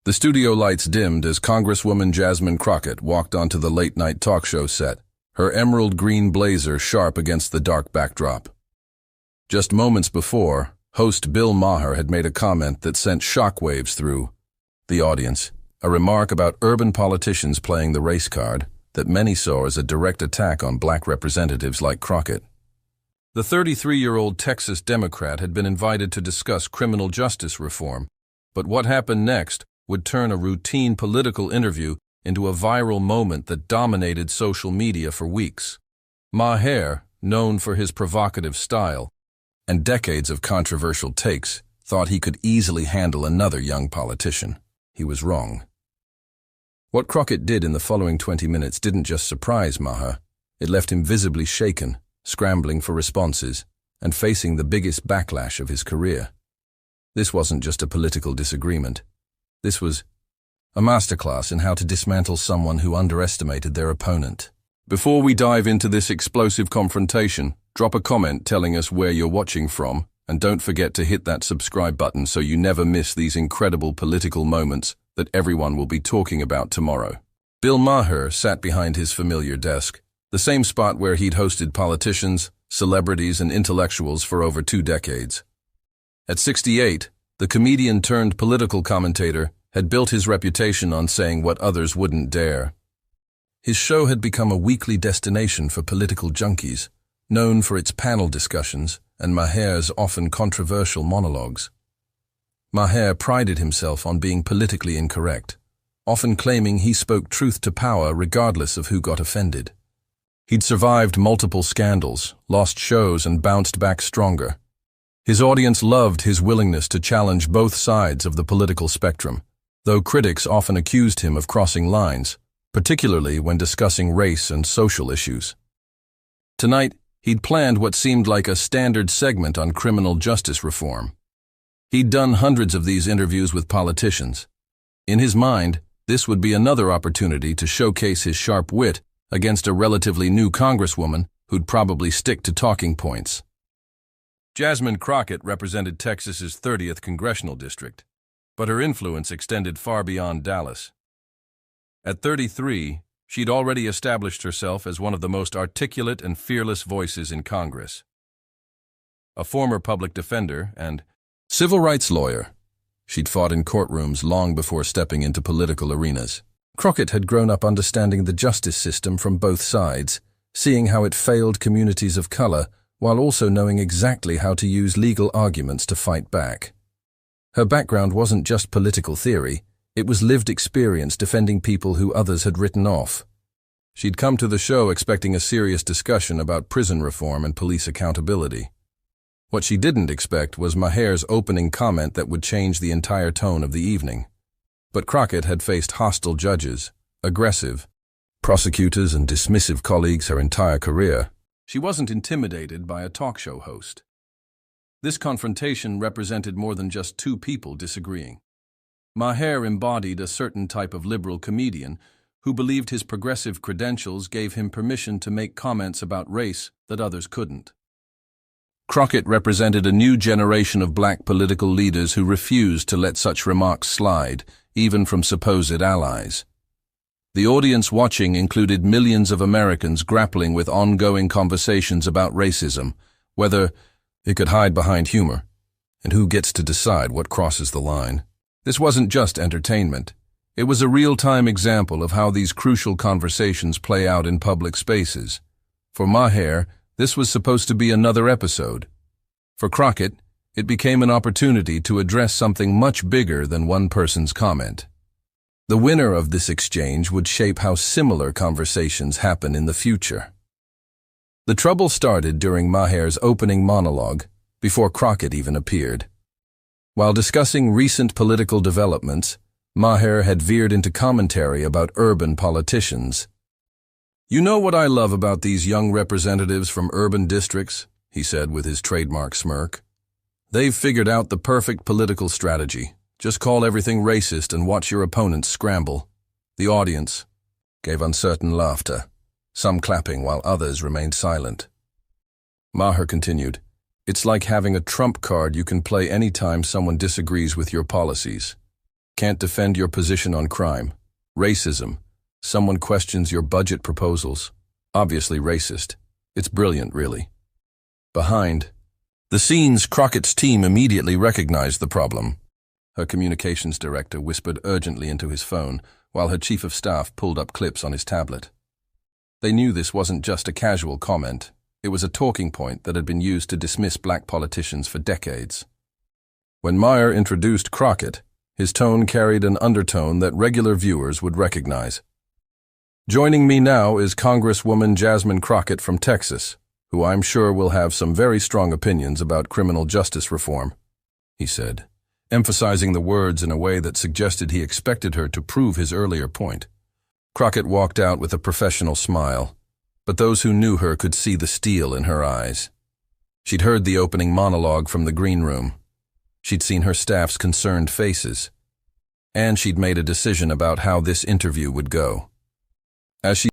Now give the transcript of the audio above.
The studio lights dimmed as Congresswoman Jasmine Crockett walked onto the late-night talk show set, her emerald green blazer sharp against the dark backdrop. Just moments before, host Bill Maher had made a comment that sent shockwaves through the audience, a remark about urban politicians playing the race card that many saw as a direct attack on black representatives like Crockett. The 33-year-old Texas Democrat had been invited to discuss criminal justice reform, but what happened next would turn a routine political interview into a viral moment that dominated social media for weeks. Maher, known for his provocative style and decades of controversial takes, thought he could easily handle another young politician. He was wrong. What Crockett did in the following 20 minutes didn't just surprise Maher, it left him visibly shaken, scrambling for responses, and facing the biggest backlash of his career. This wasn't just a political disagreement. This was a masterclass in how to dismantle someone who underestimated their opponent. Before we dive into this explosive confrontation, drop a comment telling us where you're watching from, and don't forget to hit that subscribe button so you never miss these incredible political moments that everyone will be talking about tomorrow. Bill Maher sat behind his familiar desk, the same spot where he'd hosted politicians, celebrities, and intellectuals for over 2 decades. At 68, the comedian-turned-political commentator had built his reputation on saying what others wouldn't dare. His show had become a weekly destination for political junkies, known for its panel discussions and Maher's often controversial monologues. Maher prided himself on being politically incorrect, often claiming he spoke truth to power regardless of who got offended. He'd survived multiple scandals, lost shows, and bounced back stronger. His audience loved his willingness to challenge both sides of the political spectrum, though critics often accused him of crossing lines, particularly when discussing race and social issues. Tonight, he'd planned what seemed like a standard segment on criminal justice reform. He'd done hundreds of these interviews with politicians. In his mind, this would be another opportunity to showcase his sharp wit against a relatively new congresswoman who'd probably stick to talking points. Jasmine Crockett represented Texas's 30th congressional district, but her influence extended far beyond Dallas. At 33, she'd already established herself as one of the most articulate and fearless voices in Congress. A former public defender and civil rights lawyer, she'd fought in courtrooms long before stepping into political arenas. Crockett had grown up understanding the justice system from both sides, seeing how it failed communities of color, while also knowing exactly how to use legal arguments to fight back. Her background wasn't just political theory, it was lived experience defending people who others had written off. She'd come to the show expecting a serious discussion about prison reform and police accountability. What she didn't expect was Maher's opening comment that would change the entire tone of the evening. But Crockett had faced hostile judges, aggressive prosecutors, and dismissive colleagues her entire career. She wasn't intimidated by a talk show host. This confrontation represented more than just 2 people disagreeing. Maher embodied a certain type of liberal comedian who believed his progressive credentials gave him permission to make comments about race that others couldn't. Crockett represented a new generation of black political leaders who refused to let such remarks slide, even from supposed allies. The audience watching included millions of Americans grappling with ongoing conversations about racism, whether it could hide behind humor, and who gets to decide what crosses the line. This wasn't just entertainment. It was a real-time example of how these crucial conversations play out in public spaces. For Maher, this was supposed to be another episode. For Crockett, it became an opportunity to address something much bigger than one person's comment. The winner of this exchange would shape how similar conversations happen in the future. The trouble started during Maher's opening monologue, before Crockett even appeared. While discussing recent political developments, Maher had veered into commentary about urban politicians. "You know what I love about these young representatives from urban districts?" he said with his trademark smirk. "They've figured out the perfect political strategy. Just call everything racist and watch your opponents scramble." The audience gave uncertain laughter, some clapping while others remained silent. Maher continued, "It's like having a trump card you can play anytime someone disagrees with your policies. Can't defend your position on crime. Racism. Someone questions your budget proposals. Obviously racist. It's brilliant, really. Behind the scenes, Crockett's team immediately recognized the problem. Her communications director whispered urgently into his phone, while her chief of staff pulled up clips on his tablet. They knew this wasn't just a casual comment. It was a talking point that had been used to dismiss black politicians for decades. When Maher introduced Crockett, his tone carried an undertone that regular viewers would recognize. Joining me now is Congresswoman Jasmine Crockett from Texas, who I'm sure will have some very strong opinions about criminal justice reform, he said, emphasizing the words in a way that suggested he expected her to prove his earlier point. Crockett walked out with a professional smile, but those who knew her could see the steel in her eyes. She'd heard the opening monologue from the green room. She'd seen her staff's concerned faces, and she'd made a decision about how this interview would go. As she